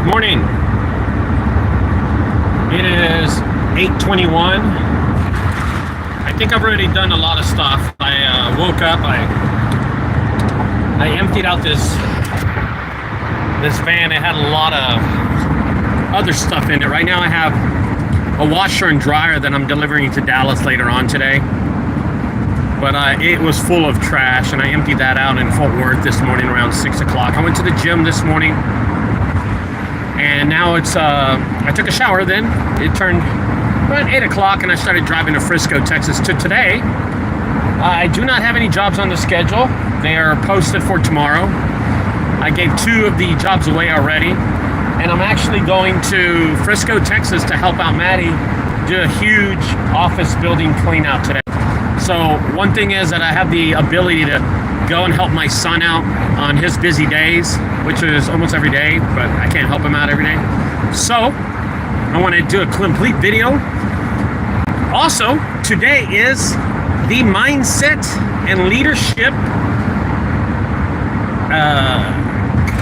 Morning. It is 8:21. I think I've already done a lot of stuff. I woke up. I emptied out this van. It had a lot of other stuff in it. Right now I have a washer and dryer that I'm delivering to Dallas later on today. But it was full of trash, and I emptied that out in Fort Worth this morning around 6 o'clock. I went to the gym this morning, and now it's, I took a shower then. It turned around 8 o'clock, and I started driving to Frisco, Texas. To today, I do not have any jobs on the schedule. They are posted for tomorrow. I gave 2 of the jobs away already, and I'm actually going to Frisco, Texas to help out Maddie do a huge office building clean out today. So one thing is that I have the ability to go and help my son out on his busy days, which is almost every day, but I can't help him out every day. So I want to do a complete video. Also, today is the mindset and leadership,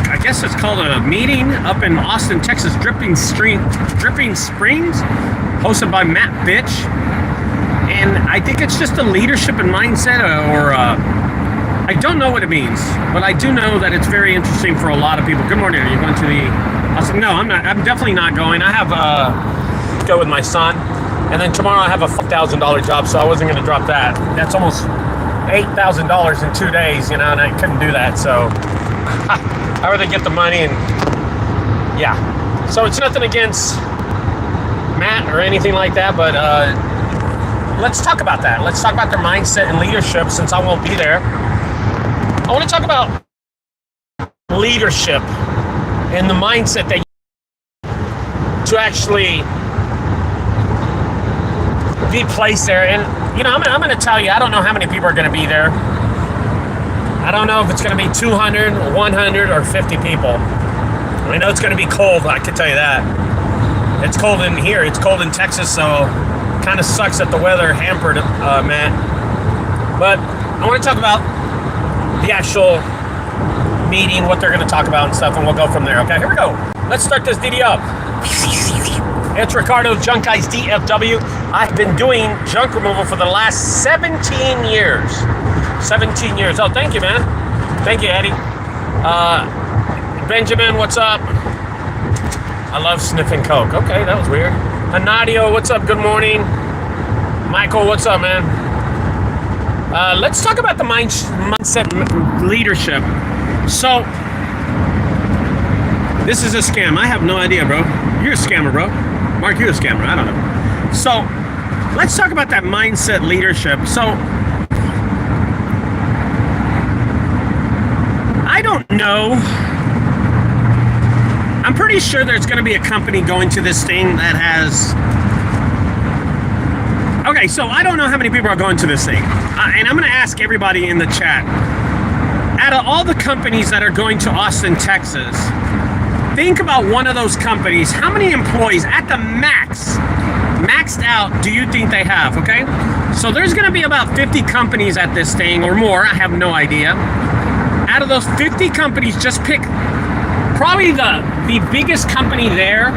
I guess it's called a meeting up in Austin, Texas, Dripping Springs, hosted by Matt Bitch. And I think it's just a leadership and mindset, or I don't know what it means, but I do know that it's very interesting for a lot of people. Good morning. Are you going to the? I was like, no, I'm not. I'm definitely not going. I have go with my son, and then tomorrow I have a $1,000 job, so I wasn't going to drop that. That's almost $8,000 in 2 days, you know, and I couldn't do that. So I'd rather get the money, and yeah. So it's nothing against Matt or anything like that, but. Let's talk about that. Let's talk about their mindset and leadership, since I won't be there. I want to talk about leadership and the mindset that to actually be placed there. And, you know, I'm going to tell you, I don't know how many people are going to be there. I don't know if it's going to be 200, 100, or 50 people. I know it's going to be cold, I can tell you that. It's cold in here. It's cold in Texas, so kind of sucks that the weather hampered Matt. But I want to talk about the actual meeting, what they're going to talk about and stuff, and we'll go from there. Okay, here we go. Let's start this video up. It's Ricardo, junkguysdfw. I've been doing junk removal for the last 17 years. 17 years. Oh, thank you, man. Thank you, Eddie. Benjamin, what's up? I love sniffing coke. Okay, that was weird. Nadio, what's up? Good morning. Michael, what's up, man? Let's talk about the mindset leadership. So, this is a scam. I have no idea, bro. You're a scammer, bro. Mark, you're a scammer. I don't know. So, let's talk about that mindset leadership. So, I don't know. I'm pretty sure there's going to be a company going to this thing that has... Okay, so I don't know how many people are going to this thing. And I'm going to ask everybody in the chat. Out of all the companies that are going to Austin, Texas, think about one of those companies. How many employees at the maxed out, do you think they have, okay? So there's going to be about 50 companies at this thing or more. I have no idea. Out of those 50 companies, just pick... probably the biggest company there.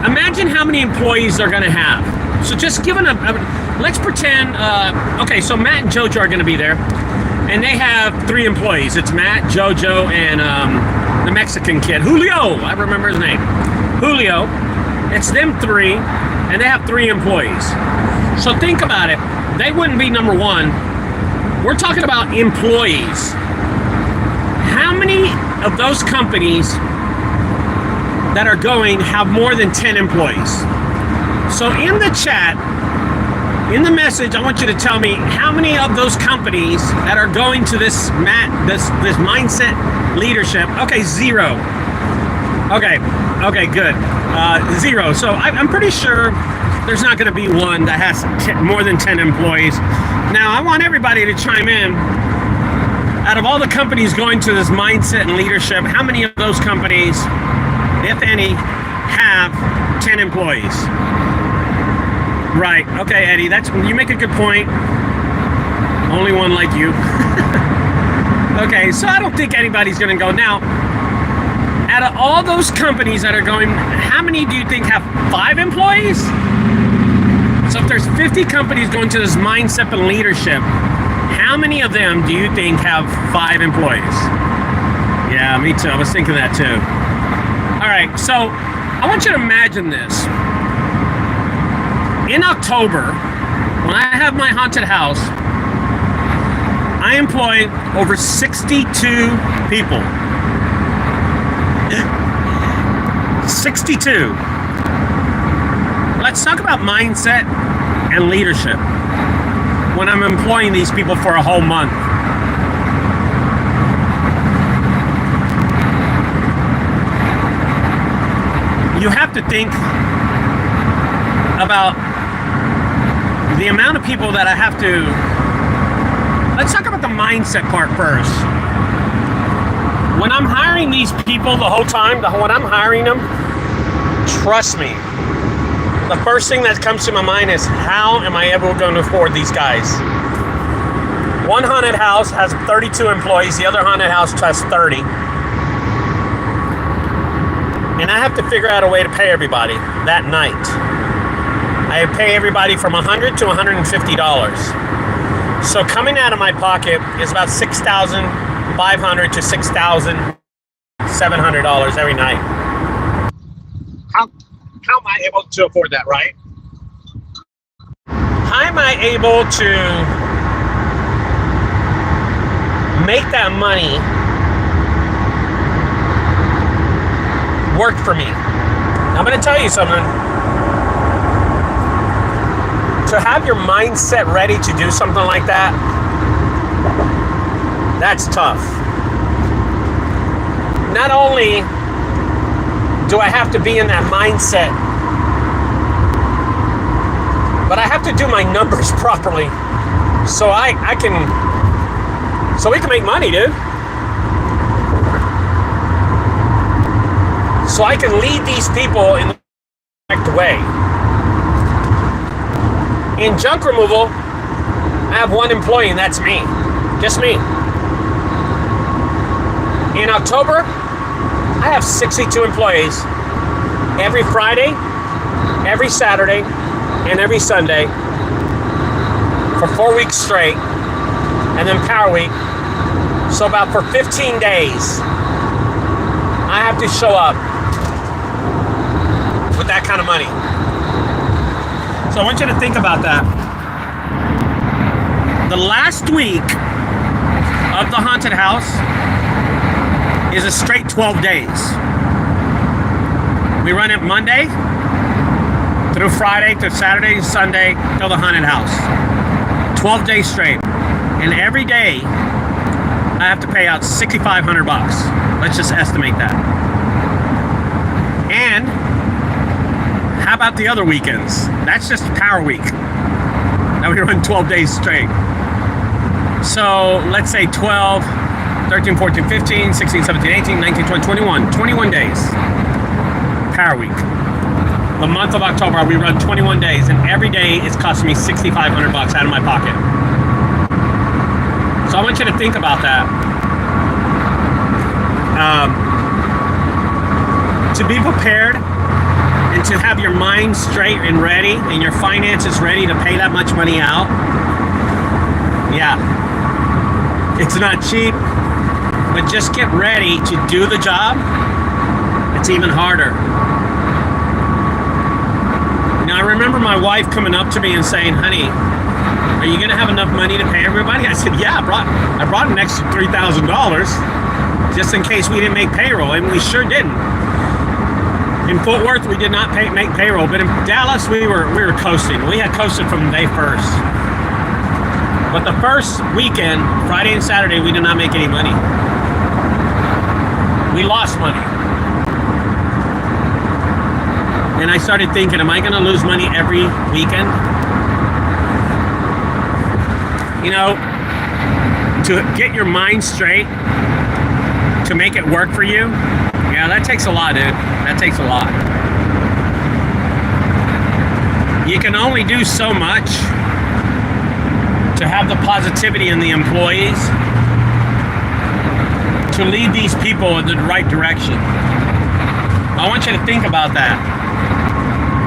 Imagine how many employees they're going to have. So just given let's pretend, okay, so Matt and Jojo are going to be there, and they have 3 employees. It's Matt, Jojo, and the Mexican kid, Julio. I remember his name. Julio. It's them 3, and they have 3 employees. So think about it. They wouldn't be number 1. We're talking about employees. How many of those companies that are going have more than 10 employees? So in the chat, in the message, I want you to tell me how many of those companies that are going to this mindset leadership. Okay, 0. Okay, good. 0. So I'm pretty sure there's not going to be one that has more than 10 employees. Now, I want everybody to chime in. Out of all the companies going to this mindset and leadership, how many of those companies, if any, have 10 employees? Right. Okay, Eddie, you make a good point. Only one like you. Okay, so I don't think anybody's going to go. Now, Out of all those companies that are going, how many do you think have 5 employees? So if there's 50 companies going to this mindset and leadership, how many of them do you think have 5 employees? Yeah, me too. I was thinking that too. All right, so I want you to imagine this. In October, when I have my haunted house, I employ over 62 people. 62. Let's talk about mindset and leadership when I'm employing these people for a whole month. You have to think about the amount of people that I have to. Let's talk about the mindset part first. When I'm hiring these people the whole time, when I'm hiring them, trust me, the first thing that comes to my mind is, how am I ever going to afford these guys? One haunted house has 32 employees, the other haunted house has 30. And I have to figure out a way to pay everybody that night. I pay everybody from $100 to $150. So coming out of my pocket is about $6,500 to $6,700 every night. How am I able to afford that, right? How am I able to make that money work for me? I'm going to tell you something. To have your mindset ready to do something like that, that's tough. Not only do I have to be in that mindset, but I have to do my numbers properly so we can make money, dude. So I can lead these people in the correct way. In junk removal, I have 1 employee, and that's me. Just me. In October, I have 62 employees. Every Friday, every Saturday, and every Sunday for 4 weeks straight, and then Power Week. So about for 15 days, I have to show up with that kind of money. So I want you to think about that. The last week of the haunted house is a straight 12 days. We run it Monday through Friday through Saturday, Sunday till the haunted house. 12 days straight. And every day I have to pay out $6,500. Let's just estimate that. And how about the other weekends? That's just Power Week. Now we run 12 days straight. So let's say 12, 13, 14, 15, 16, 17, 18, 19, 20, 21. 21 days. Power Week. The month of October, we run 21 days, and every day is costing me $6,500 out of my pocket. So I want you to think about that. To be prepared and to have your mind straight and ready and your finances ready to pay that much money out. Yeah, it's not cheap, but just get ready to do the job. It's even harder. Now, I remember my wife coming up to me and saying, honey, are you going to have enough money to pay everybody? I said, yeah, I brought an extra $3,000 just in case we didn't make payroll, and we sure didn't. In Fort Worth, we did not make payroll, but in Dallas, we were coasting. We had coasted from day first. But the first weekend, Friday and Saturday, we did not make any money. We lost money. And I started thinking, am I going to lose money every weekend? You know, to get your mind straight, to make it work for you, yeah, that takes a lot, dude. That takes a lot. You can only do so much to have the positivity in the employees to lead these people in the right direction. want you to think about that.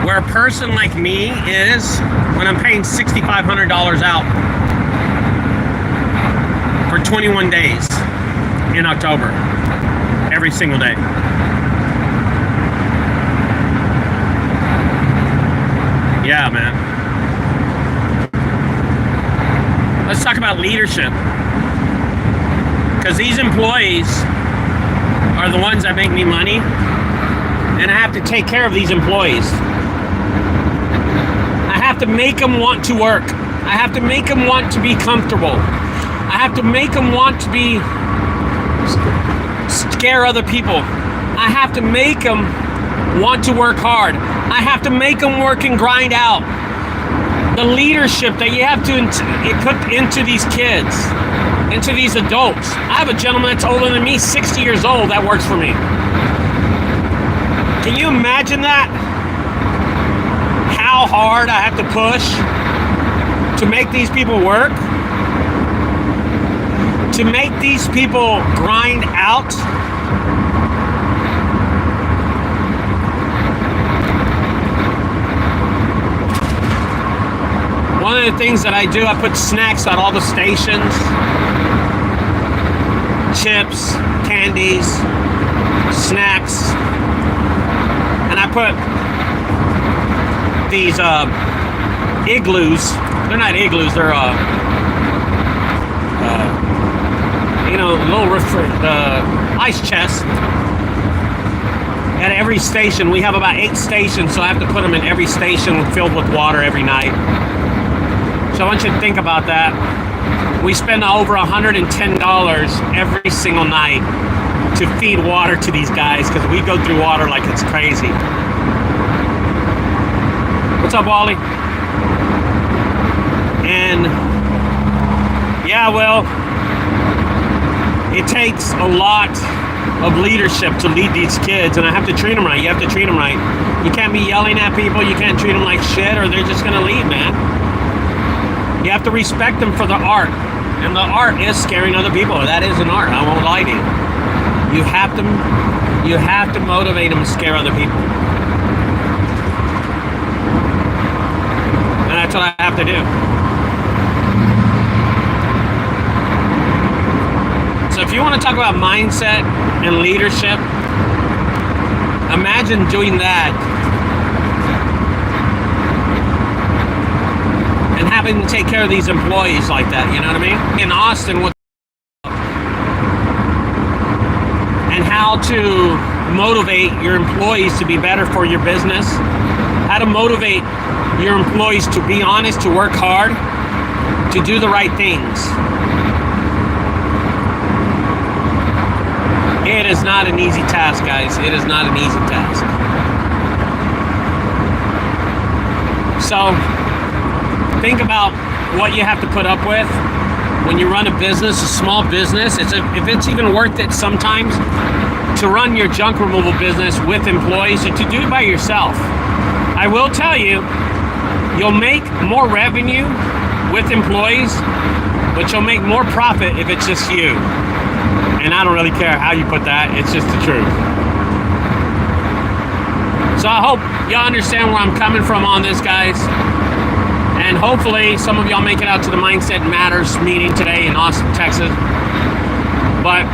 Where a person like me is when I'm paying $6,500 out for 21 days in October, every single day. Yeah, man. Let's talk about leadership. Because these employees are the ones that make me money, and I have to take care of these employees. I have to make them want to work. I have to make them want to be comfortable. I have to make them want to be scare other people. I have to make them want to work hard. I have to make them work and grind out. The leadership that you have to put into these kids, into these adults. I have a gentleman that's older than me, 60 years old, that works for me. Can you imagine that? How hard I have to push to make these people work? To make these people grind out? One of the things that I do, I put snacks at all the stations. Chips, candies, snacks. And I put these igloos. They're not igloos, they're little ice chests at every station. We have about 8 stations, so I have to put them in every station filled with water every night. So I want you to think about that. We spend over $110 every single night to feed water to these guys because we go through water like it's crazy. What's up, Wally? And yeah, well, it takes a lot of leadership to lead these kids, and I have to treat them right. You have to treat them right. You can't be yelling at people. You can't treat them like shit, or they're just gonna leave, man. You have to respect them for the art, and the art is scaring other people. That is an art. I won't lie to you. You have to motivate them to scare other people, and that's what I have to do. So if you want to talk about mindset and leadership, imagine doing that and having to take care of these employees like that, you know what I mean? In Austin, and how to motivate your employees to be better for your business, how to motivate your employees to be honest, to work hard, to do the right things. It is not an easy task, guys. It is not an easy task. So, think about what you have to put up with when you run a business, a small business. If it's even worth it sometimes to run your junk removal business with employees or to do it by yourself. I will tell you, you'll make more revenue with employees, but you'll make more profit if it's just you. And I don't really care how you put that, it's just the truth. So I hope y'all understand where I'm coming from on this, guys. And hopefully some of y'all make it out to the Mindset Matters meeting today in Austin, Texas. But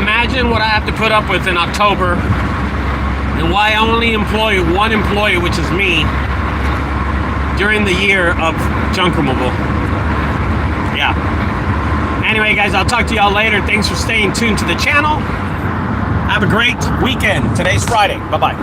imagine what I have to put up with in October and why I only employ one employee, which is me, during the year of junk removal. Yeah. Anyway, guys, I'll talk to y'all later. Thanks for staying tuned to the channel. Have a great weekend. Today's Friday. Bye-bye.